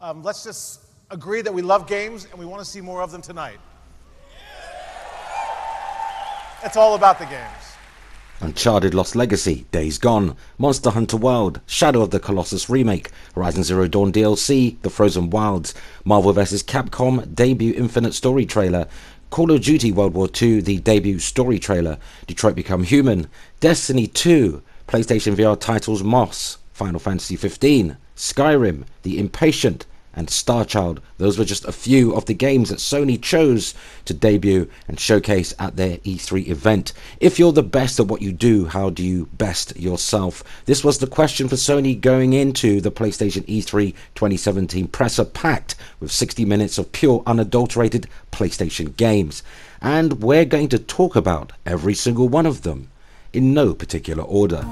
Let's just agree that we love games and we want to see more of them tonight. It's all about the games. Uncharted Lost Legacy, Days Gone, Monster Hunter World, Shadow of the Colossus Remake, Horizon Zero Dawn DLC, The Frozen Wilds, Marvel vs. Capcom debut Infinite Story trailer, Call of Duty World War II, the debut story trailer, Detroit Become Human, Destiny 2, PlayStation VR titles Moss, Final Fantasy 15, Skyrim, The Impatient, and Star Child. Those were just a few of the games that Sony chose to debut and showcase at their E3 event. If you're the best at what you do, how do you best yourself? This was the question for Sony going into the PlayStation E3 2017 presser, packed with 60 minutes of pure unadulterated PlayStation games. And we're going to talk about every single one of them in no particular order.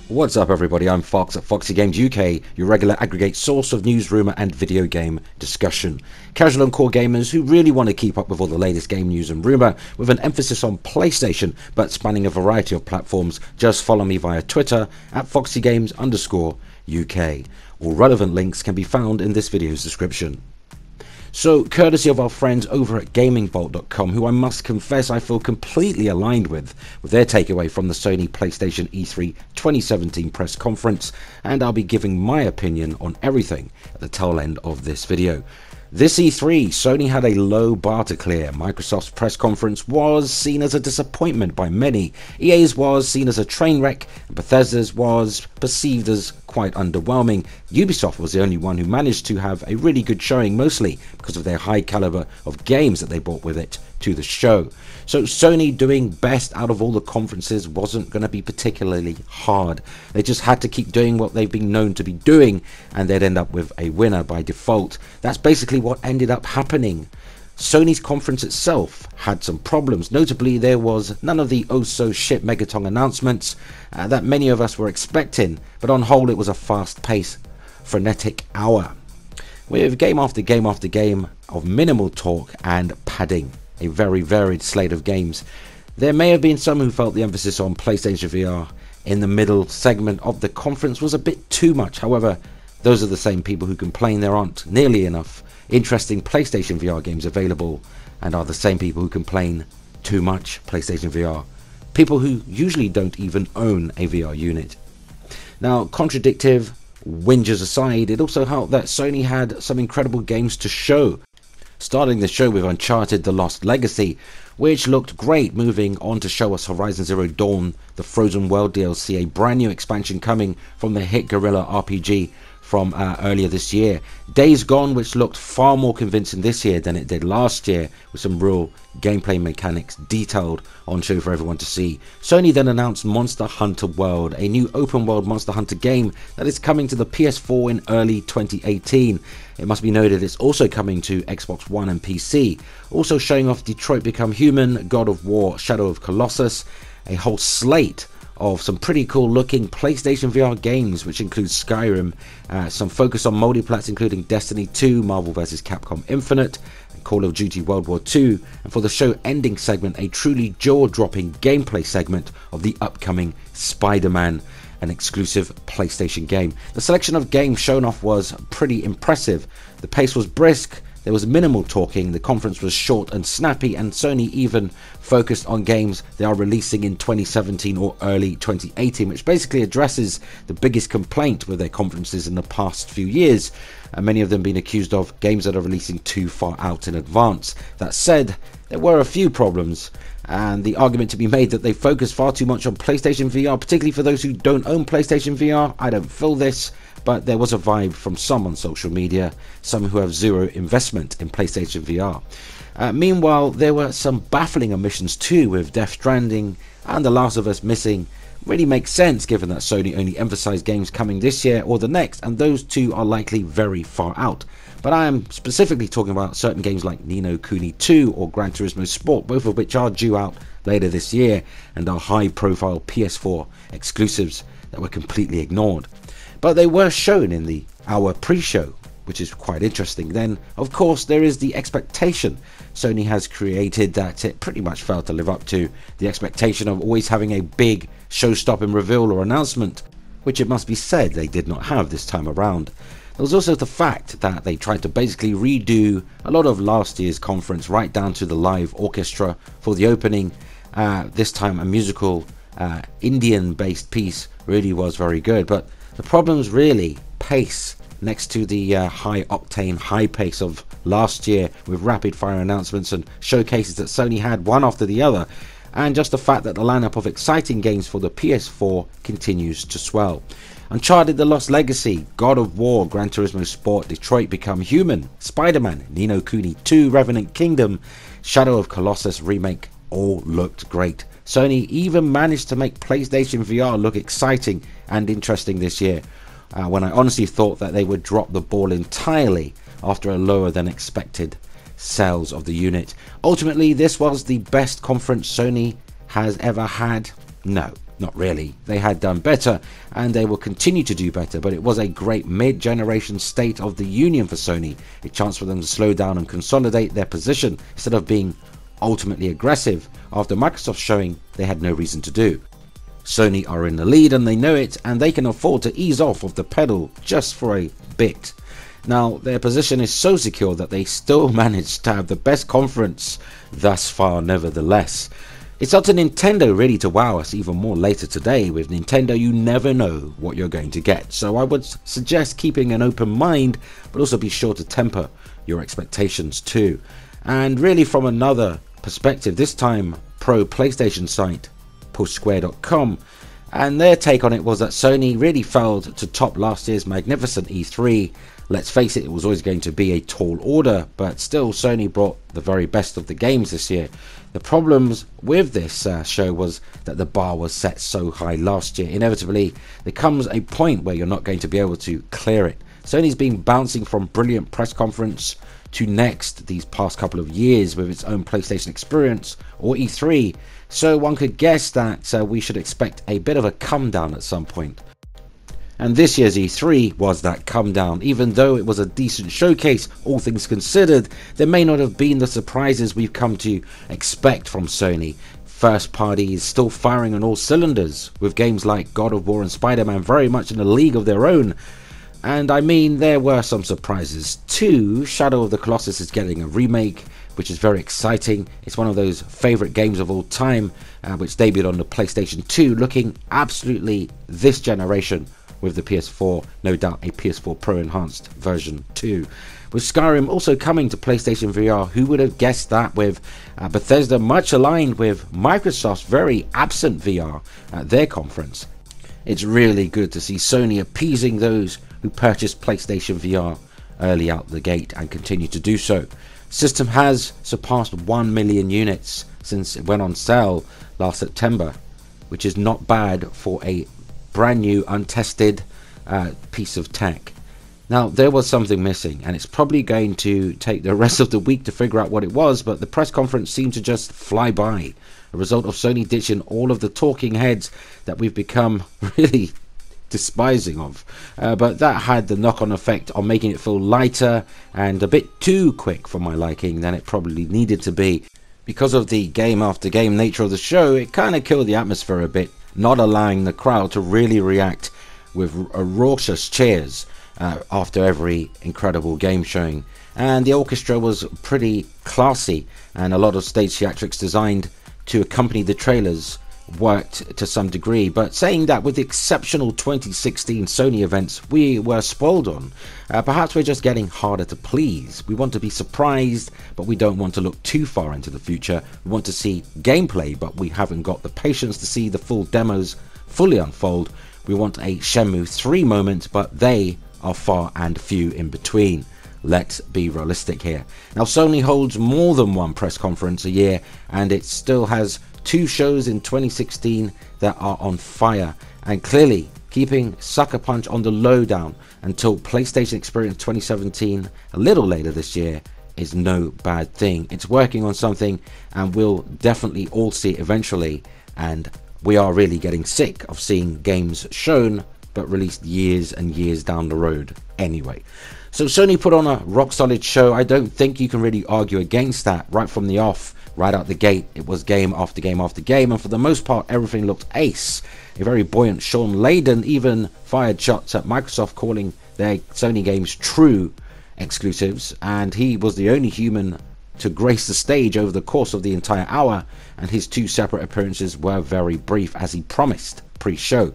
What's up everybody, I'm Fox at Foxy Games UK, your regular aggregate source of news, rumour and video game discussion. Casual and core gamers who really want to keep up with all the latest game news and rumour, with an emphasis on PlayStation but spanning a variety of platforms, just follow me via Twitter at FoxyGames_UK. All relevant links can be found in this video's description. So, courtesy of our friends over at GamingVault.com, who I must confess I feel completely aligned with their takeaway from the Sony PlayStation E3 2017 press conference, and I'll be giving my opinion on everything at the tail end of this video. This E3, Sony had a low bar to clear. Microsoft's press conference was seen as a disappointment by many. EA's was seen as a train wreck, and Bethesda's was perceived as quite underwhelming. Ubisoft was the only one who managed to have a really good showing, mostly because of their high caliber of games that they brought with it to the show. So Sony doing best out of all the conferences wasn't going to be particularly hard. They just had to keep doing what they've been known to be doing and they'd end up with a winner by default. That's basically what ended up happening. Sony's conference itself had some problems. Notably, there was none of the oh-so-shit Megaton announcements that many of us were expecting, but on whole it was a fast-paced, frenetic hour with game after game after game of minimal talk and padding. A very varied slate of games. There may have been some who felt the emphasis on PlayStation VR in the middle segment of the conference was a bit too much. However, those are the same people who complain there aren't nearly enough interesting PlayStation VR games available, and are the same people who complain too much PlayStation VR. People who usually don't even own a VR unit. Now, contradictive whingers aside, it also helped that Sony had some incredible games to show. Starting the show with Uncharted The Lost Legacy, which looked great, moving on to show us Horizon Zero Dawn, The Frozen World DLC, a brand new expansion coming from the hit Guerrilla RPG from earlier this year. Days Gone, which looked far more convincing this year than it did last year, with some real gameplay mechanics detailed on show for everyone to see. Sony then announced Monster Hunter World, a new open world Monster Hunter game that is coming to the PS4 in early 2018. It must be noted it's also coming to Xbox One and PC. Also showing off Detroit Become Human, God of War, Shadow of Colossus, a whole slate of some pretty cool looking PlayStation VR games, which includes Skyrim, some focus on multiplats including Destiny 2, Marvel vs. Capcom Infinite, and Call of Duty World War II, and for the show ending segment, a truly jaw-dropping gameplay segment of the upcoming Spiderman, an exclusive PlayStation game. The selection of games shown off was pretty impressive. The pace was brisk, there was minimal talking, the conference was short and snappy, and Sony even focused on games they are releasing in 2017 or early 2018, which basically addresses the biggest complaint with their conferences in the past few years, and many of them being accused of games that are releasing too far out in advance. That said, there were a few problems, and the argument to be made that they focus far too much on PlayStation VR, particularly for those who don't own PlayStation VR. I don't feel this, but there was a vibe from some on social media, some who have zero investment in PlayStation VR. Meanwhile, there were some baffling omissions too, with Death Stranding and The Last of Us missing. Really makes sense given that Sony only emphasized games coming this year or the next, and those two are likely very far out. But I am specifically talking about certain games like Ni no Kuni 2 or Gran Turismo Sport, both of which are due out later this year and are high profile PS4 exclusives that were completely ignored. But they were shown in the hour pre-show, which is quite interesting. Then, of course, there is the expectation Sony has created that it pretty much failed to live up to, the expectation of always having a big show-stopping reveal or announcement. which it must be said they did not have this time around. There was also the fact that they tried to basically redo a lot of last year's conference, right down to the live orchestra for the opening. This time a musical Indian-based piece really was very good, but the problem's really pace. Next to the high-octane, high pace of last year with rapid-fire announcements and showcases that Sony had one after the other, and just the fact that the lineup of exciting games for the PS4 continues to swell. Uncharted: The Lost Legacy, God of War, Gran Turismo Sport, Detroit Become Human, Spiderman, Ni no Kuni 2, Revenant Kingdom, Shadow of Colossus remake all looked great. Sony even managed to make PlayStation VR look exciting and interesting this year, when I honestly thought that they would drop the ball entirely after a lower than expected sales of the unit. Ultimately, this was the best conference Sony has ever had. No, not really. They had done better and they will continue to do better, but it was a great mid-generation state of the union for Sony, a chance for them to slow down and consolidate their position instead of being ultimately aggressive after Microsoft showing they had no reason to do. Sony are in the lead and they know it, and they can afford to ease off of the pedal just for a bit. Now, their position is so secure that they still managed to have the best conference thus far nevertheless. It's up to Nintendo really to wow us even more later today. With Nintendo, you never know what you're going to get, so I would suggest keeping an open mind, but also be sure to temper your expectations too. And really, from another perspective, this time pro PlayStation site pushsquare.com, and their take on it was that Sony really failed to top last year's magnificent E3. Let's face it, it was always going to be a tall order, but still Sony brought the very best of the games this year. The problems with this show was that the bar was set so high last year. Inevitably, there comes a point where you're not going to be able to clear it. Sony's been bouncing from brilliant press conference to next these past couple of years with its own PlayStation experience or E3, so one could guess that we should expect a bit of a come down at some point. And this year's E3 was that come down. Even though it was a decent showcase, all things considered, there may not have been the surprises we've come to expect from Sony. First party is still firing on all cylinders, with games like God of War and Spiderman very much in a league of their own. And I mean, there were some surprises too. Shadow of the Colossus is getting a remake, which is very exciting. It's one of those favorite games of all time, which debuted on the PlayStation 2, looking absolutely this generation with the PS4, no doubt a PS4 Pro enhanced version too. With Skyrim also coming to PlayStation VR, who would have guessed that, with Bethesda much aligned with Microsoft's very absent VR at their conference. It's really good to see Sony appeasing those who purchased PlayStation VR early out the gate and continue to do so. System has surpassed 1 million units since it went on sale last September, which is not bad for a brand new untested piece of tech. Now, there was something missing, and it's probably going to take the rest of the week to figure out what it was, but the press conference seemed to just fly by, a result of Sony ditching all of the talking heads that we've become really despising of, but that had the knock-on effect on making it feel lighter and a bit too quick for my liking than it probably needed to be. Because of the game after game nature of the show, it kind of killed the atmosphere a bit, not allowing the crowd to really react with raucous cheers after every incredible game showing. And the orchestra was pretty classy, and a lot of stage theatrics designed to accompany the trailers worked to some degree, but saying that, with the exceptional 2016 Sony events we were spoiled on, perhaps we're just getting harder to please. We want to be surprised, but we don't want to look too far into the future. We want to see gameplay, but we haven't got the patience to see the full demos fully unfold. We want a Shenmue 3 moment, but they are far and few in between. Let's be realistic here. Now, Sony holds more than one press conference a year, and it still has 2 shows in 2016 that are on fire, and clearly keeping Sucker Punch on the lowdown until PlayStation Experience 2017 a little later this year is no bad thing. It's working on something, and we'll definitely all see it eventually, and we are really getting sick of seeing games shown but released years and years down the road anyway. So Sony put on a rock solid show. I don't think you can really argue against that. Right from the off, right out the gate, it was game after game after game, and for the most part everything looked ace. A very buoyant Sean Layden even fired shots at Microsoft, calling their Sony games true exclusives, and he was the only human to grace the stage over the course of the entire hour, and his 2 separate appearances were very brief, as he promised pre-show.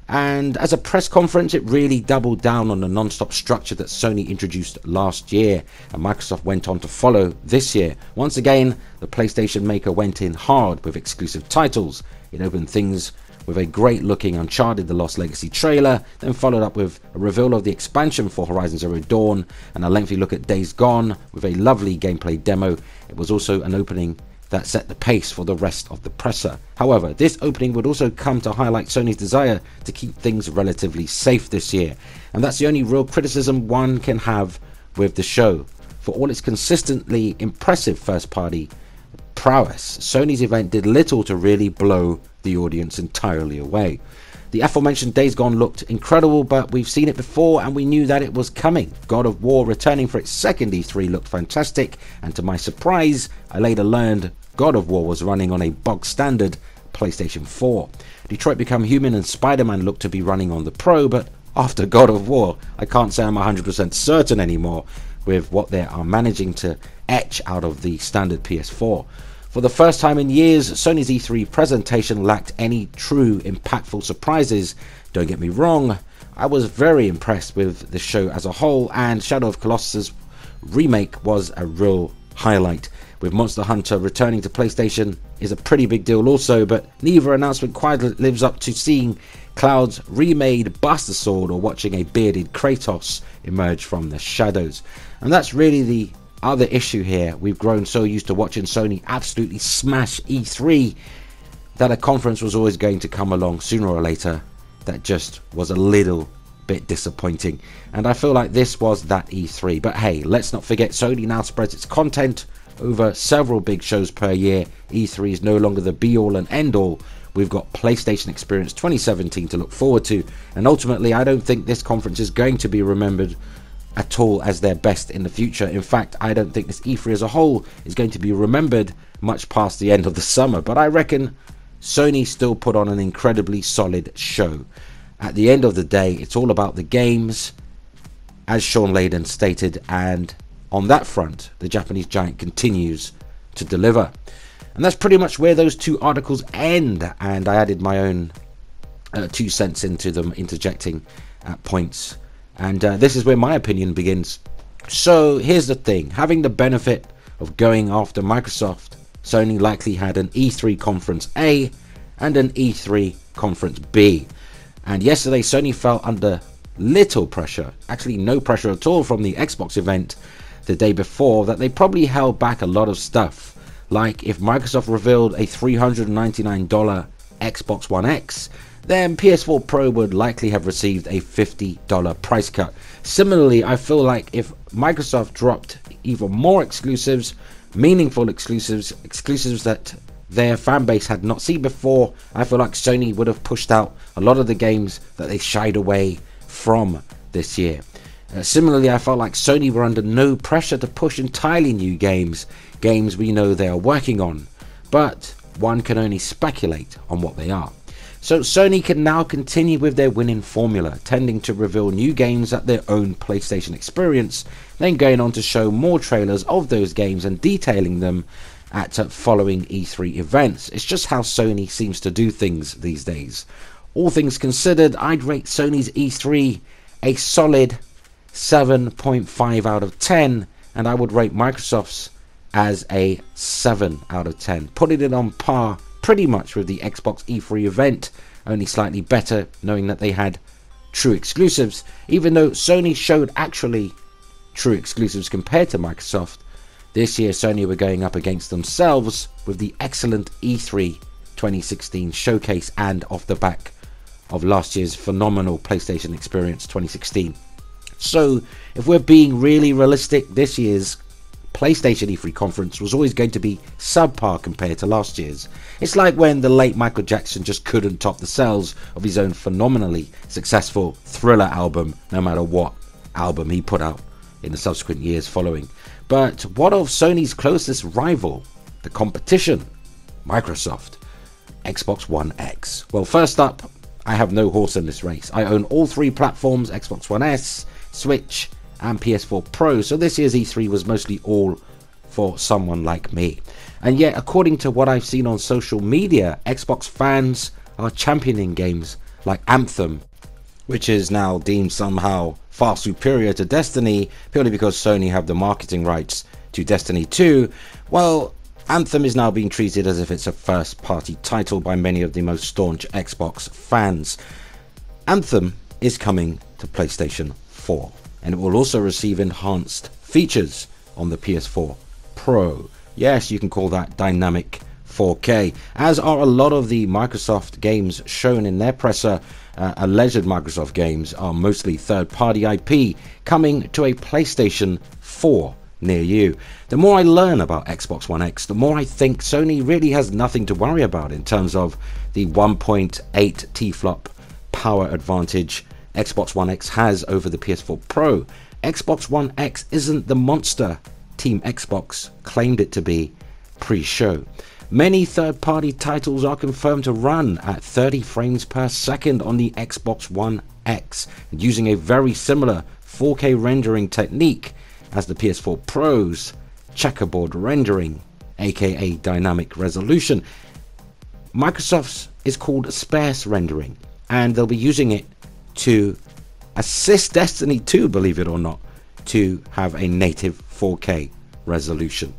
And as a press conference, it really doubled down on the non-stop structure that Sony introduced last year and Microsoft went on to follow this year. Once again, the PlayStation maker went in hard with exclusive titles. It opened things with a great looking Uncharted The Lost Legacy trailer, then followed up with a reveal of the expansion for Horizon Zero Dawn and a lengthy look at Days Gone with a lovely gameplay demo. It was also an opening that set the pace for the rest of the presser. However, this opening would also come to highlight Sony's desire to keep things relatively safe this year, and that's the only real criticism one can have with the show. For all its consistently impressive first-party prowess, Sony's event did little to really blow the audience entirely away. The aforementioned Days Gone looked incredible, but we've seen it before and we knew that it was coming. God of War, returning for its second E3, looked fantastic, and to my surprise, I later learned God of War was running on a bog standard PlayStation 4. Detroit Become Human and Spiderman looked to be running on the Pro, but after God of War, I can't say I'm 100% certain anymore with what they are managing to etch out of the standard PS4. For the first time in years, Sony's E3 presentation lacked any true impactful surprises. Don't get me wrong, I was very impressed with the show as a whole, and Shadow of Colossus remake was a real highlight. With Monster Hunter returning to PlayStation is a pretty big deal also, but neither announcement quite lives up to seeing Cloud's remade Buster Sword or watching a bearded Kratos emerge from the shadows. And that's really the other issue here. We've grown so used to watching Sony absolutely smash E3 that a conference was always going to come along sooner or later that just was a little bit disappointing, and I feel like this was that E3. But hey, let's not forget Sony now spreads its content over several big shows per year. E3 is no longer the be all and end all. We've got PlayStation Experience 2017 to look forward to, and ultimately I don't think this conference is going to be remembered at all as their best in the future. In fact, I don't think this E3 as a whole is going to be remembered much past the end of the summer, but I reckon Sony still put on an incredibly solid show. At the end of the day, it's all about the games, as Sean Layden stated, and on that front, the Japanese giant continues to deliver. And that's pretty much where those 2 articles end, and I added my own 2 cents into them, interjecting at points. And this is where my opinion begins. So here's the thing. Having the benefit of going after Microsoft, Sony likely had an E3 Conference A and an E3 Conference B. And yesterday Sony felt under little pressure, actually no pressure at all, from the Xbox event the day before, that they probably held back a lot of stuff. Like if Microsoft revealed a $399 Xbox One X, then PS4 Pro would likely have received a $50 price cut. Similarly, I feel like if Microsoft dropped even more exclusives, meaningful exclusives that their fan base had not seen before, I feel like Sony would have pushed out a lot of the games that they shied away from this year. Similarly, I felt like Sony were under no pressure to push entirely new games we know they are working on, but one can only speculate on what they are. So Sony can now continue with their winning formula, tending to reveal new games at their own PlayStation Experience, then going on to show more trailers of those games and detailing them at following E3 events. It's just how Sony seems to do things these days. All things considered, I'd rate Sony's E3 a solid 7.5 out of 10, and I would rate Microsoft's as a 7 out of 10, putting it on par pretty much with the Xbox E3 event, only slightly better, knowing that they had true exclusives. Even though Sony showed actually true exclusives compared to Microsoft, this year Sony were going up against themselves with the excellent E3 2016 showcase, and off the back of last year's phenomenal PlayStation Experience 2016. So if we're being really realistic, this year's PlayStation E3 conference was always going to be subpar compared to last year's. It's like when the late Michael Jackson just couldn't top the sales of his own phenomenally successful Thriller album, no matter what album he put out in the subsequent years following. But what of Sony's closest rival, the competition, Microsoft, Xbox One X? Well, first up, I have no horse in this race. I own all three platforms, Xbox One S, Switch, and PS4 Pro, so this year's E3 was mostly all for someone like me. And yet, according to what I've seen on social media, Xbox fans are championing games like Anthem, which is now deemed somehow far superior to Destiny purely because Sony have the marketing rights to Destiny 2. Well, Anthem is now being treated as if it's a first-party title by many of the most staunch Xbox fans. Anthem is coming to PlayStation 4, and it will also receive enhanced features on the PS4 Pro. Yes, you can call that dynamic 4K, as are a lot of the Microsoft games shown in their presser. Alleged Microsoft games are mostly third-party IP coming to a PlayStation 4 near you. The more I learn about Xbox One X, the more I think Sony really has nothing to worry about in terms of the 1.8 T-flop power advantage Xbox One X has over the PS4 Pro. Xbox One X isn't the monster Team Xbox claimed it to be pre-show. Many third-party titles are confirmed to run at 30 frames per second on the Xbox One X, using a very similar 4K rendering technique as the PS4 Pro's checkerboard rendering, aka dynamic resolution. Microsoft's is called sparse rendering, and they'll be using it to assist Destiny 2, believe it or not, to have a native 4K resolution.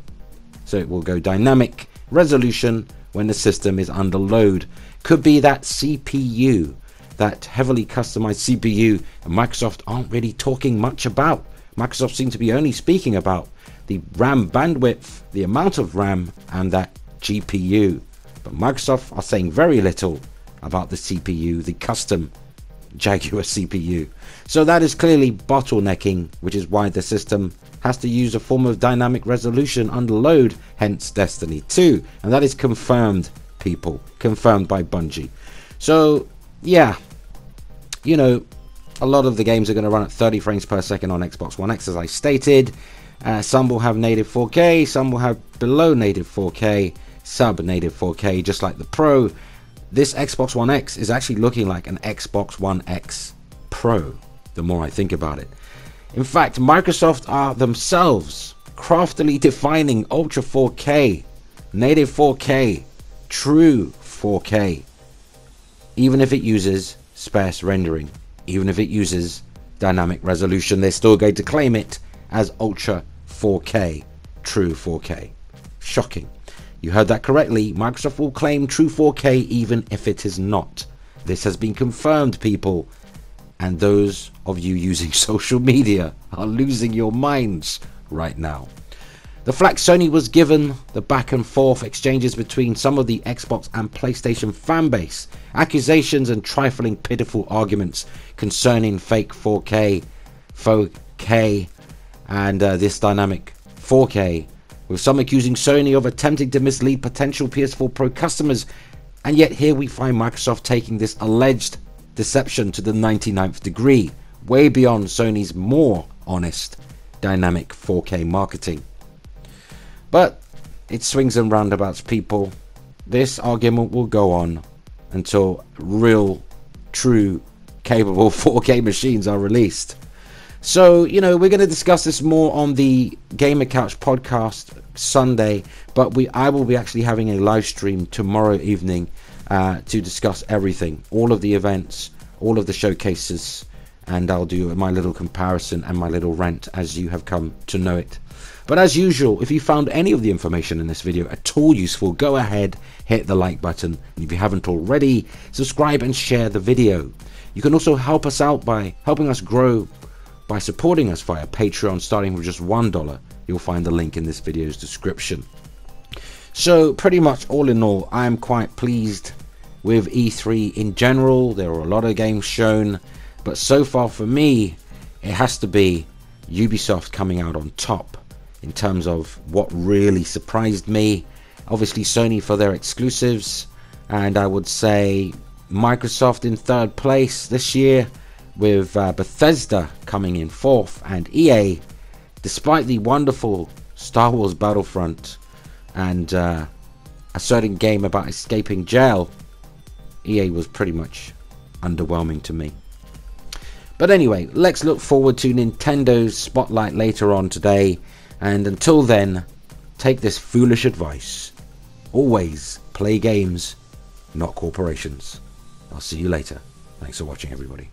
So it will go dynamic resolution when the system is under load. Could be that CPU, that heavily customized CPU, and Microsoft aren't really talking much about. Microsoft seems to be only speaking about the RAM bandwidth, the amount of RAM, and that GPU. But Microsoft are saying very little about the CPU, the custom Jaguar CPU. So that is clearly bottlenecking, which is why the system has to use a form of dynamic resolution under load, hence Destiny 2. And that is confirmed, people, confirmed by Bungie. So yeah, you know, a lot of the games are going to run at 30 frames per second on Xbox One X, as I stated. Some will have native 4K, some will have below native 4K, sub native 4K, just like the Pro. This Xbox One X is actually looking like an Xbox One X Pro, the more I think about it. In fact, Microsoft are themselves craftily defining Ultra 4K, native 4K, true 4K, even if it uses sparse rendering, even if it uses dynamic resolution, they're still going to claim it as Ultra 4K, true 4K. Shocking. You heard that correctly. Microsoft will claim true 4K even if it is not. This has been confirmed, people. And those of you using social media are losing your minds right now. The flack Sony was given, the back and forth exchanges between some of the Xbox and PlayStation fanbase, accusations and trifling pitiful arguments concerning fake 4K, faux K, and this dynamic 4K, with some accusing Sony of attempting to mislead potential PS4 Pro customers. And yet here we find Microsoft taking this alleged deception to the 99th degree, way beyond Sony's more honest dynamic 4K marketing. But it swings and roundabouts, people. This argument will go on until real, true, capable 4K machines are released. So, you know, we're going to discuss this more on the Gamer Couch podcast Sunday, but I will be actually having a live stream tomorrow evening to discuss everything, all of the events, all of the showcases, and I'll do my little comparison and my little rant as you have come to know it. But as usual, if you found any of the information in this video at all useful, go ahead, hit the like button, and if you haven't already, subscribe and share the video. You can also help us out by helping us grow by supporting us via Patreon, starting with just $1. You'll find the link in this video's description. So pretty much all in all, I'm quite pleased with E3 in general. There are a lot of games shown, but so far for me, it has to be Ubisoft coming out on top. in terms of what really surprised me. Obviously Sony for their exclusives, and I would say Microsoft in third place this year, with Bethesda coming in fourth, and EA, despite the wonderful Star Wars Battlefront and a certain game about escaping jail, EA was pretty much underwhelming to me. But anyway, let's look forward to Nintendo's spotlight later on today, and until then, take this foolish advice: always play games, not corporations. I'll see you later. Thanks for watching, everybody.